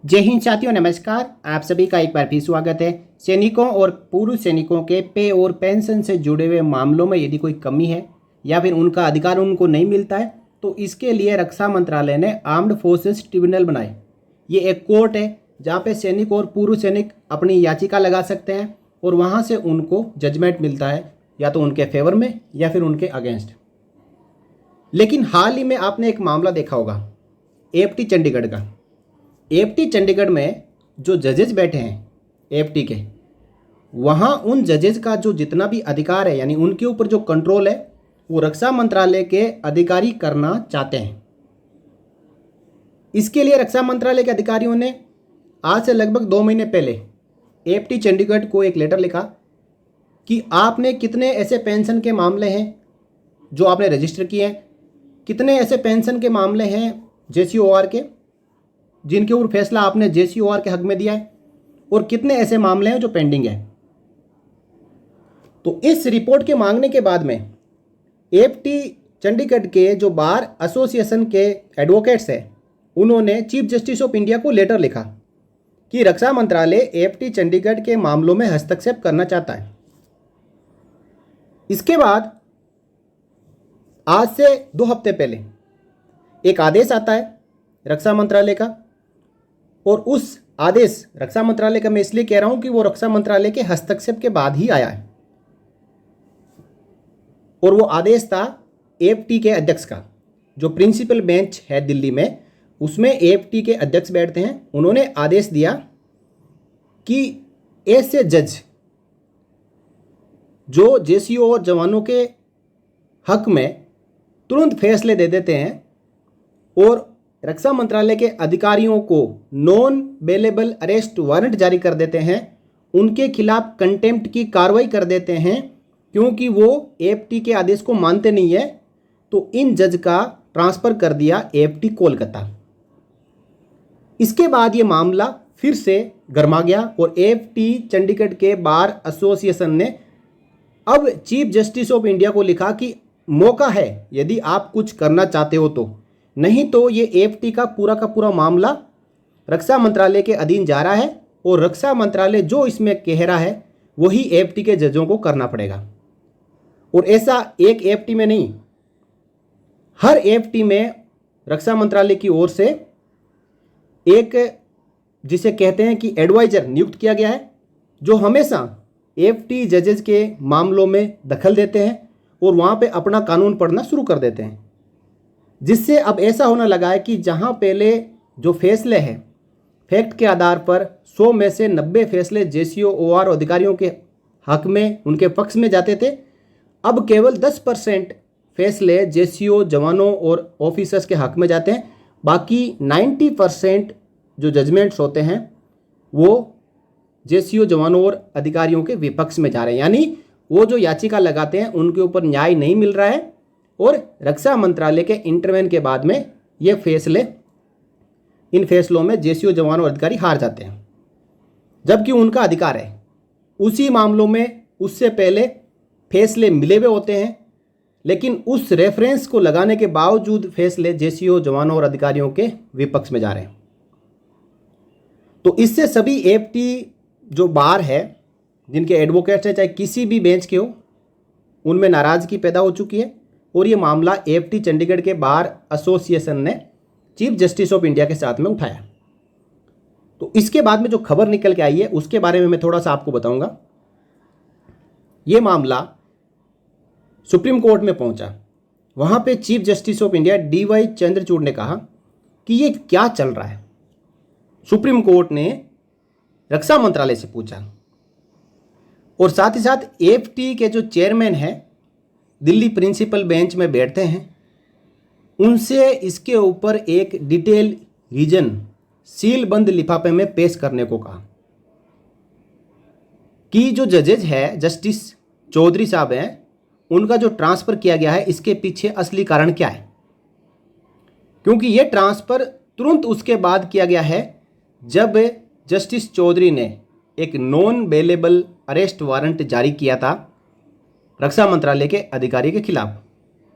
जय हिंद साथियों, नमस्कार। आप सभी का एक बार फिर स्वागत है। सैनिकों और पूर्व सैनिकों के पे और पेंशन से जुड़े हुए मामलों में यदि कोई कमी है या फिर उनका अधिकार उनको नहीं मिलता है तो इसके लिए रक्षा मंत्रालय ने आर्म्ड फोर्सेस ट्रिब्यूनल बनाए। ये एक कोर्ट है जहाँ पे सैनिक और पूर्व सैनिक अपनी याचिका लगा सकते हैं और वहाँ से उनको जजमेंट मिलता है, या तो उनके फेवर में या फिर उनके अगेंस्ट। लेकिन हाल ही में आपने एक मामला देखा होगा एएफटी चंडीगढ़ का। एएफटी चंडीगढ़ में जो जजेस बैठे हैं एएफटी के, वहाँ उन जजेस का जो जितना भी अधिकार है, यानी उनके ऊपर जो कंट्रोल है, वो रक्षा मंत्रालय के अधिकारी करना चाहते हैं। इसके लिए रक्षा मंत्रालय के अधिकारियों ने आज से लगभग 2 महीने पहले एएफटी चंडीगढ़ को एक लेटर लिखा कि आपने कितने ऐसे पेंशन के मामले हैं जो आपने रजिस्टर किए हैं, कितने ऐसे पेंशन के मामले हैं जेसीओआर के जिनके ऊपर फैसला आपने जेसीओआर के हक में दिया है, और कितने ऐसे मामले हैं जो पेंडिंग है। तो इस रिपोर्ट के मांगने के बाद में एएफटी चंडीगढ़ के जो बार एसोसिएशन के एडवोकेट्स हैं, उन्होंने चीफ जस्टिस ऑफ इंडिया को लेटर लिखा कि रक्षा मंत्रालय एएफटी चंडीगढ़ के मामलों में हस्तक्षेप करना चाहता है। इसके बाद आज से 2 हफ्ते पहले एक आदेश आता है रक्षा मंत्रालय का, और उस आदेश रक्षा मंत्रालय का मैं इसलिए कह रहा हूं कि वो रक्षा मंत्रालय के हस्तक्षेप के बाद ही आया है, और वो आदेश था एएफटी के अध्यक्ष का। जो प्रिंसिपल बेंच है दिल्ली में, उसमें एएफटी के अध्यक्ष बैठते हैं। उन्होंने आदेश दिया कि ऐसे जज जो जेसीओ और जवानों के हक में तुरंत फैसले दे देते हैं और रक्षा मंत्रालय के अधिकारियों को नॉन बेलेबल अरेस्ट वारंट जारी कर देते हैं, उनके खिलाफ कंटेम्प्ट की कार्रवाई कर देते हैं क्योंकि वो एएफटी के आदेश को मानते नहीं है, तो इन जज का ट्रांसफ़र कर दिया एएफटी कोलकाता। इसके बाद ये मामला फिर से गर्मा गया और एएफटी चंडीगढ़ के बार एसोसिएशन ने अब चीफ जस्टिस ऑफ इंडिया को लिखा कि मौका है यदि आप कुछ करना चाहते हो तो, नहीं तो ये एएफटी का पूरा मामला रक्षा मंत्रालय के अधीन जा रहा है और रक्षा मंत्रालय जो इसमें कह रहा है वही एएफटी के जजों को करना पड़ेगा। और ऐसा एक एएफटी में नहीं, हर एएफटी में रक्षा मंत्रालय की ओर से एक जिसे कहते हैं कि एडवाइजर नियुक्त किया गया है, जो हमेशा एएफटी जजेस के मामलों में दखल देते हैं और वहाँ पे अपना कानून पढ़ना शुरू कर देते हैं। जिससे अब ऐसा होने लगा है कि जहां पहले जो फैसले हैं फैक्ट के आधार पर 100 में से 90 फैसले जेसीओआर अधिकारियों के हक में, उनके पक्ष में जाते थे, अब केवल 10% फैसले जेसीओ जवानों और ऑफिसर्स के हक में जाते हैं। बाकी 90% जो जजमेंट्स होते हैं वो जेसीओ जवानों और अधिकारियों के विपक्ष में जा रहे हैं, यानी वो जो याचिका लगाते हैं उनके ऊपर न्याय नहीं मिल रहा है और रक्षा मंत्रालय के इंटरवेंशन के बाद में ये फैसले, इन फैसलों में जेसीओ जवान और अधिकारी हार जाते हैं, जबकि उनका अधिकार है। उसी मामलों में उससे पहले फैसले मिले हुए होते हैं, लेकिन उस रेफरेंस को लगाने के बावजूद फैसले जेसीओ जवानों और अधिकारियों के विपक्ष में जा रहे हैं। तो इससे सभी एएफटी जो बार है, जिनके एडवोकेट्स हैं, चाहे किसी भी बेंच के हो, उनमें नाराज़गी पैदा हो चुकी है और ये मामला एएफटी चंडीगढ़ के बार एसोसिएशन ने चीफ जस्टिस ऑफ इंडिया के साथ में उठाया। तो इसके बाद में जो खबर निकल के आई है उसके बारे में मैं थोड़ा सा आपको बताऊंगा। ये मामला सुप्रीम कोर्ट में पहुंचा। वहां पे chief justice of India DY Chandrachud ने कहा कि ये क्या चल रहा है। सुप्रीम कोर्ट ने रक्षा मंत्रालय से पूछा और साथ ही साथ एएफटी के जो चेयरमैन हैं, दिल्ली प्रिंसिपल बेंच में बैठते हैं, उनसे इसके ऊपर एक डिटेल रीजन सील बंद लिफाफे में पेश करने को कहा कि जो जजेज है, जस्टिस चौधरी साहब हैं, उनका जो ट्रांसफ़र किया गया है इसके पीछे असली कारण क्या है। क्योंकि ये ट्रांसफ़र तुरंत उसके बाद किया गया है जब जस्टिस चौधरी ने एक नॉन बेलेबल अरेस्ट वारंट जारी किया था रक्षा मंत्रालय के अधिकारी के खिलाफ,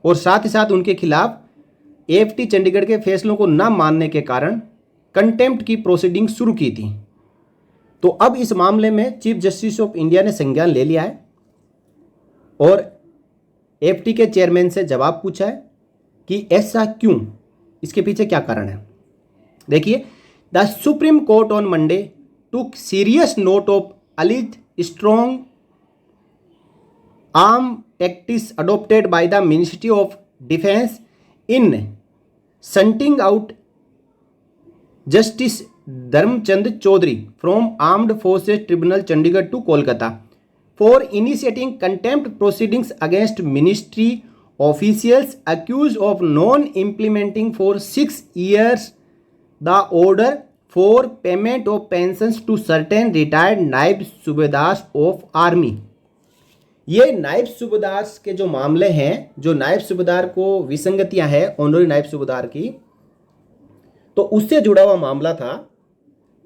और साथ ही साथ उनके खिलाफ एएफटी चंडीगढ़ के फैसलों को न मानने के कारण कंटेम्प्ट की प्रोसीडिंग शुरू की थी। तो अब इस मामले में चीफ जस्टिस ऑफ इंडिया ने संज्ञान ले लिया है और एफटी के चेयरमैन से जवाब पूछा है कि ऐसा क्यों, इसके पीछे क्या कारण है। देखिए, the supreme court on Monday took serious note of alleged strong arm tactics adopted by the Ministry of Defence in shunting out Justice Dharmchand Chaudhary from Armed Forces Tribunal Chandigarh to Kolkata for initiating contempt proceedings against ministry officials accused of non-implementing for 6 years the order for payment of pensions to certain retired नायब सूबेदार of army. ये नायब सूबेदार के जो मामले हैं, जो नायब सूबेदार को विसंगतियां हैं ऑनरी नायब सूबेदार की, तो उससे जुड़ा हुआ मामला था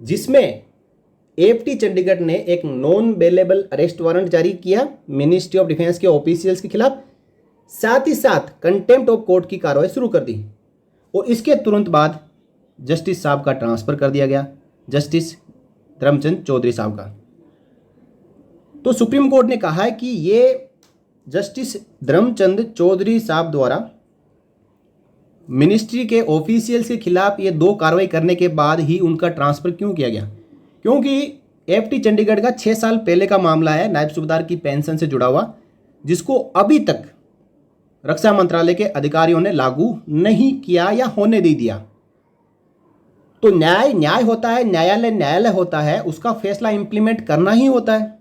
जिसमें एफटी चंडीगढ़ ने एक नॉन बेलेबल अरेस्ट वारंट जारी किया मिनिस्ट्री ऑफ डिफेंस के ऑफिशियल्स के खिलाफ, साथ ही साथ कंटेम्प्ट ऑफ कोर्ट की कार्रवाई शुरू कर दी और इसके तुरंत बाद जस्टिस साहब का ट्रांसफ़र कर दिया गया, जस्टिस धर्मचंद चौधरी साहब का। तो सुप्रीम कोर्ट ने कहा है कि ये जस्टिस धर्मचंद चौधरी साहब द्वारा मिनिस्ट्री के ऑफिशियल्स के खिलाफ ये 2 कार्रवाई करने के बाद ही उनका ट्रांसफ़र क्यों किया गया, क्योंकि एफटी चंडीगढ़ का 6 साल पहले का मामला है नायब सूबेदार की पेंशन से जुड़ा हुआ, जिसको अभी तक रक्षा मंत्रालय के अधिकारियों ने लागू नहीं किया या होने दे दिया। तो न्याय होता है, न्यायालय होता है, उसका फैसला इंप्लीमेंट करना ही होता है।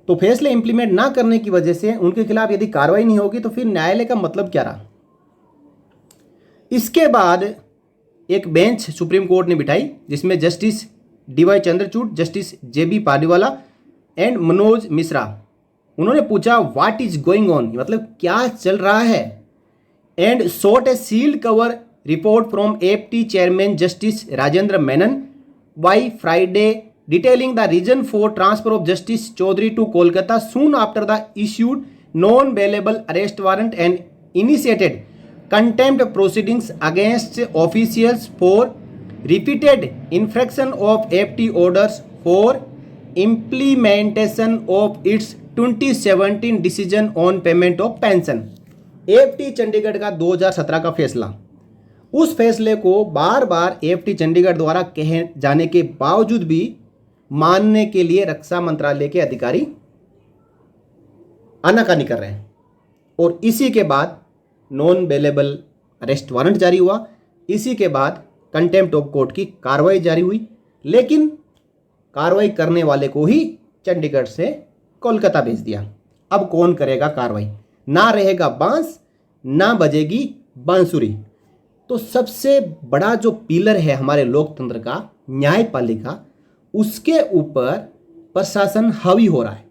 तो फैसले इंप्लीमेंट ना करने की वजह से उनके खिलाफ यदि कार्रवाई नहीं होगी तो फिर न्यायालय का मतलब क्या रहा। इसके बाद एक बेंच सुप्रीम कोर्ट ने बिठाई जिसमें justice DY Chandrachud, justice JB Paliwala and Manoj Mishra, उन्होंने पूछा व्हाट इज गोइंग ऑन, मतलब क्या चल रहा है, and sought a sealed cover report from AFT chairman Justice Rajendra Menon by Friday detailing the reason for transfer of Justice Chaudhary to Kolkata soon after the issued non-bailable arrest warrant and initiated contempt proceedings against officials for repeated infraction of AFT orders for implementation of its 2017 decision on payment of pension। AFT Chandigarh का 2017 का फैसला, उस फैसले को बार बार FT Chandigarh द्वारा कहे जाने के बावजूद भी मानने के लिए रक्षा मंत्रालय के अधिकारी आनाकानी कर रहे हैं और इसी के बाद नॉन बेलेबल अरेस्ट वारंट जारी हुआ, इसी के बाद कंटेम्प्ट ऑफ कोर्ट की कार्रवाई जारी हुई, लेकिन कार्रवाई करने वाले को ही चंडीगढ़ से कोलकाता भेज दिया। अब कौन करेगा कार्रवाई, ना रहेगा बांस ना बजेगी बांसुरी। तो सबसे बड़ा जो पिलर है हमारे लोकतंत्र का, न्यायपालिका, उसके ऊपर प्रशासन हावी हो रहा है।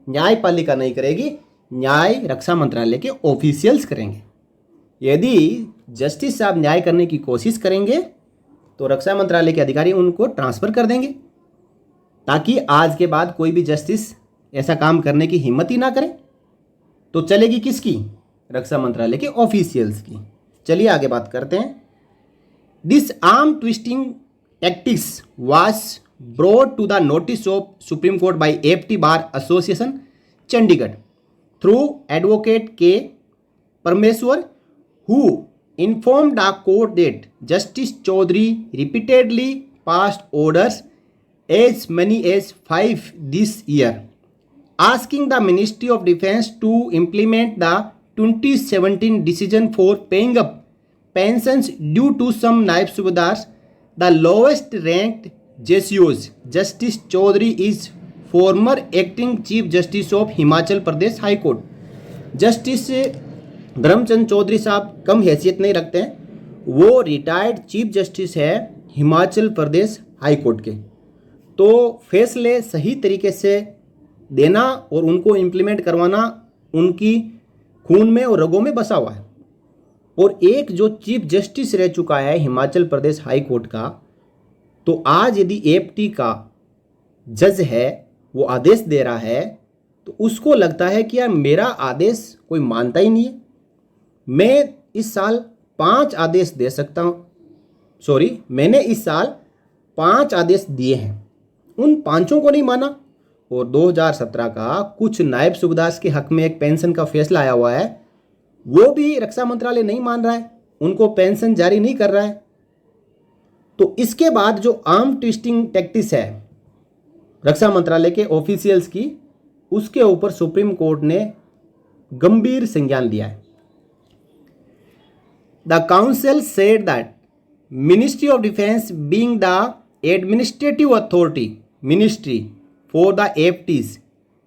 न्यायपालिका नहीं करेगी, न्याय रक्षा मंत्रालय के ऑफिशियल्स करेंगे। यदि जस्टिस साहब न्याय करने की कोशिश करेंगे तो रक्षा मंत्रालय के अधिकारी उनको ट्रांसफ़र कर देंगे ताकि आज के बाद कोई भी जस्टिस ऐसा काम करने की हिम्मत ही ना करे। तो चलेगी किसकी, रक्षा मंत्रालय के ऑफिशियल्स की। चलिए आगे बात करते हैं। This arm twisting tactics was brought to the notice of Supreme Court by AFT bar association Chandigarh through advocate K Parameshwar, who informed the court that Justice Chaudhary repeatedly passed orders as many as 5 this year, asking the Ministry of Defence to implement the 2017 decision for paying up pensions due to some Naib Subedars. The lowest ranked JCOs, Justice Chaudhary is former acting Chief Justice of Himachal Pradesh High Court. Justice Dharmchand Chaudhary साहब कम हैसियत नहीं रखते हैं, वो retired chief justice है Himachal Pradesh high court के। तो फैसले सही तरीके से देना और उनको इम्प्लीमेंट करवाना उनकी खून में और रगों में बसा हुआ है। और एक जो चीफ जस्टिस रह चुका है हिमाचल प्रदेश हाई कोर्ट का, तो आज यदि एफटी का जज है वो आदेश दे रहा है तो उसको लगता है कि यार मेरा आदेश कोई मानता ही नहीं है। मैं इस साल 5 आदेश दे सकता हूँ, मैंने इस साल 5 आदेश दिए हैं, उन पांचों को नहीं माना। और 2017 का कुछ नायब सूबेदार के हक में एक पेंशन का फैसला आया हुआ है, वो भी रक्षा मंत्रालय नहीं मान रहा है, उनको पेंशन जारी नहीं कर रहा है। तो इसके बाद जो आर्म ट्विस्टिंग टैक्टिस है रक्षा मंत्रालय के ऑफिशियल्स की, उसके ऊपर सुप्रीम कोर्ट ने गंभीर संज्ञान लिया है। The council said that ministry of defence being the administrative authority ministry for the AFTs,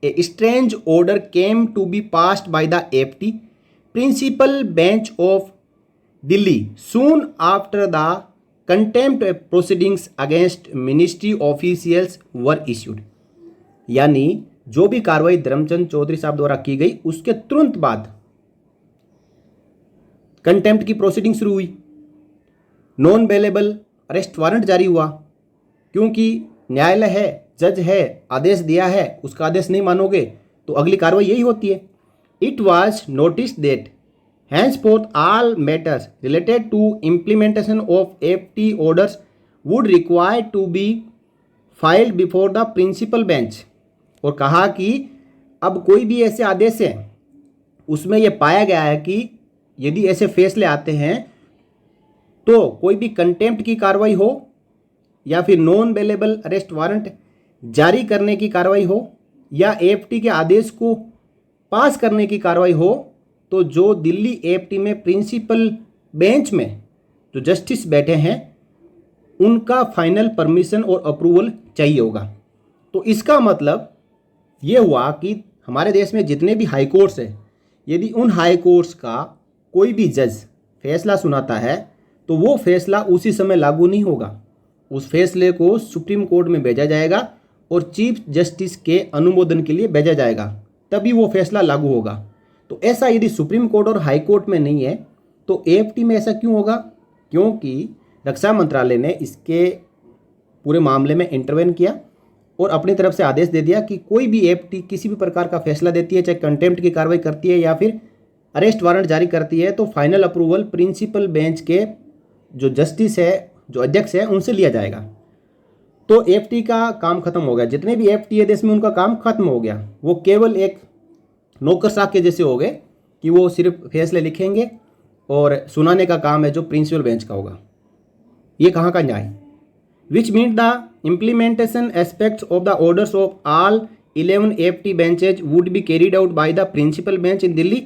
a strange order came to be passed by the AFT principal bench of Delhi soon after the contempt proceedings against ministry officials were issued। यानी जो भी कार्रवाई धर्मचंद चौधरी साहब द्वारा की गई उसके तुरंत बाद कंटेम्प्ट की प्रोसीडिंग शुरू हुई, नॉन बेलेबल अरेस्ट वारंट जारी हुआ, क्योंकि न्यायालय है, जज है, आदेश दिया है, उसका आदेश नहीं मानोगे तो अगली कार्रवाई यही होती है। It was notice that henceforth all matters related to implementation of AFT orders would require to be filed before the principal bench। और कहा कि अब कोई भी ऐसे आदेश है उसमें यह पाया गया है कि यदि ऐसे फैसले आते हैं तो कोई भी कंटेम्प्ट की कार्रवाई हो या फिर नॉन बेलेबल अरेस्ट वारंट जारी करने की कार्रवाई हो या AFT के आदेश को पास करने की कार्रवाई हो, तो जो दिल्ली AFT में प्रिंसिपल बेंच में जो जस्टिस बैठे हैं उनका फाइनल परमिशन और अप्रूवल चाहिए होगा। तो इसका मतलब ये हुआ कि हमारे देश में जितने भी हाई कोर्ट्स हैं, यदि उन हाई कोर्ट्स का कोई भी जज फैसला सुनाता है तो वो फैसला उसी समय लागू नहीं होगा, उस फैसले को सुप्रीम कोर्ट में भेजा जाएगा और चीफ जस्टिस के अनुमोदन के लिए भेजा जाएगा, तभी वो फैसला लागू होगा। तो ऐसा यदि सुप्रीम कोर्ट और हाई कोर्ट में नहीं है तो AFT में ऐसा क्यों होगा? क्योंकि रक्षा मंत्रालय ने इसके पूरे मामले में इंटरवेन किया और अपनी तरफ से आदेश दे दिया कि कोई भी AFT किसी भी प्रकार का फैसला देती है, चाहे कंटेम्प्ट की कार्रवाई करती है या फिर अरेस्ट वारंट जारी करती है, तो फाइनल अप्रूवल प्रिंसिपल बेंच के जो जस्टिस है, जो अध्यक्ष है, उनसे लिया जाएगा। तो AFT का काम खत्म हो गया, जितने भी AFT है देश में उनका काम खत्म हो गया। वो केवल एक नौकरशाह के जैसे हो गए कि वो सिर्फ फैसले लिखेंगे और सुनाने का काम है जो प्रिंसिपल बेंच का होगा। ये कहाँ का न्याय? Which mean the implementation aspects of the orders of all 11 AFT benches would be carried out by the principal bench in Delhi,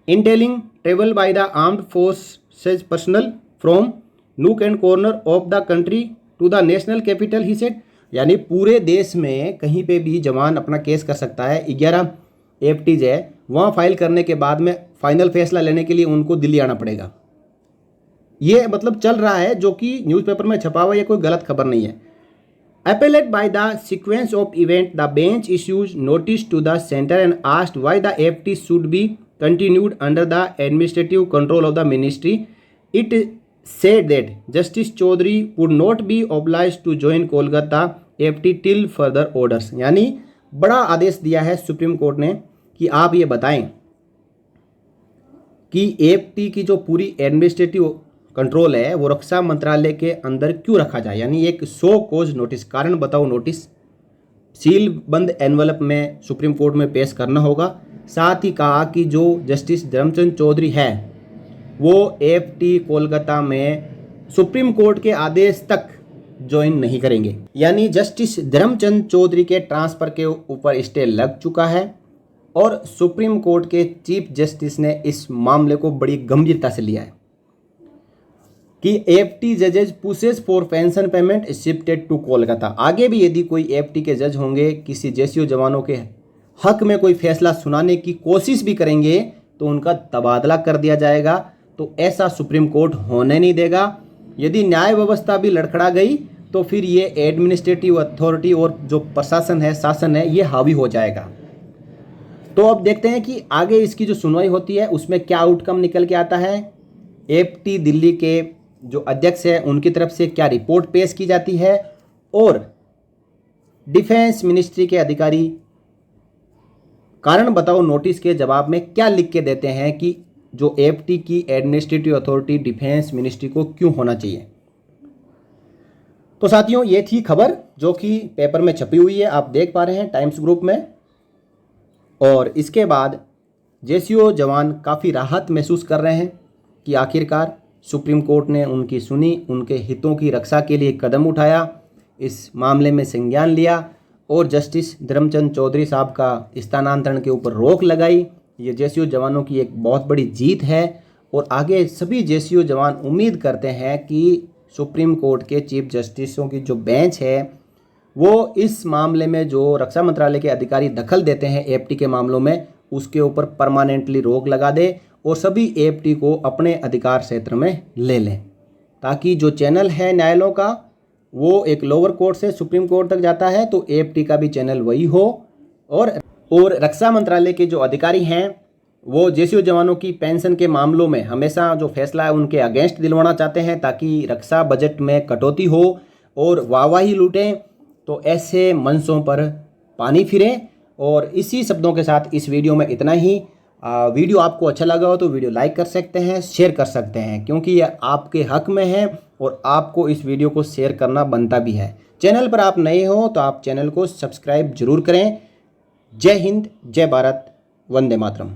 entailing travel by the armed forces personnel from nook and corner of the country to the national capital, he said. यानी पूरे देश में कहीं पे भी जवान अपना case कर सकता है। 11 AFTs है, वहाँ फाइल करने के बाद में फाइनल फैसला लेने के लिए उनको दिल्ली आना पड़ेगा। ये मतलब चल रहा है, जो कि न्यूज़पेपर में छपा हुआ, ये कोई गलत खबर नहीं है। Appellate by the sequence of event, the bench issues notice to the center and asked why the AFT should be continued under the administrative control of the ministry. It said that Justice Chaudhary would not be obliged to join Kolkata AFT till further orders। यानी बड़ा आदेश दिया है supreme court ने कि आप ये बताएं कि AFT की जो पूरी एडमिनिस्ट्रेटिव कंट्रोल है वो रक्षा मंत्रालय के अंदर क्यों रखा जाए। यानी एक सो कोज नोटिस, कारण बताओ नोटिस, सील बंद एनवलप में सुप्रीम कोर्ट में पेश करना होगा। साथ ही कहा कि जो जस्टिस धर्मचंद चौधरी है वो AFT कोलकाता में सुप्रीम कोर्ट के आदेश तक ज्वाइन नहीं करेंगे। यानी जस्टिस धर्मचंद चौधरी के ट्रांसफ़र के ऊपर स्टे लग चुका है और सुप्रीम कोर्ट के चीफ जस्टिस ने इस मामले को बड़ी गंभीरता से लिया है कि AFT जजेज pushes for pension payment shifted to Kolkata. आगे भी यदि कोई AFT के जज होंगे, किसी JCO जवानों के हक में कोई फैसला सुनाने की कोशिश भी करेंगे तो उनका तबादला कर दिया जाएगा। तो ऐसा सुप्रीम कोर्ट होने नहीं देगा। यदि न्याय व्यवस्था भी लड़खड़ा गई तो फिर ये एडमिनिस्ट्रेटिव अथॉरिटी और जो प्रशासन है, शासन है, ये हावी हो जाएगा। तो अब देखते हैं कि आगे इसकी जो सुनवाई होती है उसमें क्या आउटकम निकल के आता है। AFT दिल्ली के जो अध्यक्ष है उनकी तरफ से क्या रिपोर्ट पेश की जाती है और डिफेंस मिनिस्ट्री के अधिकारी कारण बताओ नोटिस के जवाब में क्या लिख के देते हैं कि जो एएफटी की एडमिनिस्ट्रेटिव अथॉरिटी डिफेंस मिनिस्ट्री को क्यों होना चाहिए। तो साथियों, ये थी खबर जो कि पेपर में छपी हुई है, आप देख पा रहे हैं टाइम्स ग्रुप में। और इसके बाद जेसीओ जवान काफ़ी राहत महसूस कर रहे हैं कि आखिरकार सुप्रीम कोर्ट ने उनकी सुनी, उनके हितों की रक्षा के लिए कदम उठाया, इस मामले में संज्ञान लिया और जस्टिस धर्मचंद चौधरी साहब का स्थानांतरण के ऊपर रोक लगाई। ये जेसीओ जवानों की एक बहुत बड़ी जीत है और आगे सभी जेसीओ जवान उम्मीद करते हैं कि सुप्रीम कोर्ट के चीफ जस्टिसों की जो बेंच है वो इस मामले में जो रक्षा मंत्रालय के अधिकारी दखल देते हैं एएफटी के मामलों में, उसके ऊपर परमानेंटली रोक लगा दे और सभी एएफटी को अपने अधिकार क्षेत्र में ले लें, ताकि जो चैनल है न्यायालयों का वो एक लोअर कोर्ट से सुप्रीम कोर्ट तक जाता है, तो एएफटी का भी चैनल वही हो। और रक्षा मंत्रालय के जो अधिकारी हैं वो जेसीओ जवानों की पेंशन के मामलों में हमेशा जो फैसला है उनके अगेंस्ट दिलवाना चाहते हैं, ताकि रक्षा बजट में कटौती हो और वाहवाही लूटें। तो ऐसे मंचों पर पानी फिरे। और इसी शब्दों के साथ इस वीडियो में इतना ही। वीडियो आपको अच्छा लगा हो तो वीडियो लाइक कर सकते हैं, शेयर कर सकते हैं, क्योंकि यह आपके हक में है और आपको इस वीडियो को शेयर करना बनता भी है। चैनल पर आप नए हो तो आप चैनल को सब्सक्राइब जरूर करें। जय हिंद, जय भारत, वंदे मातरम।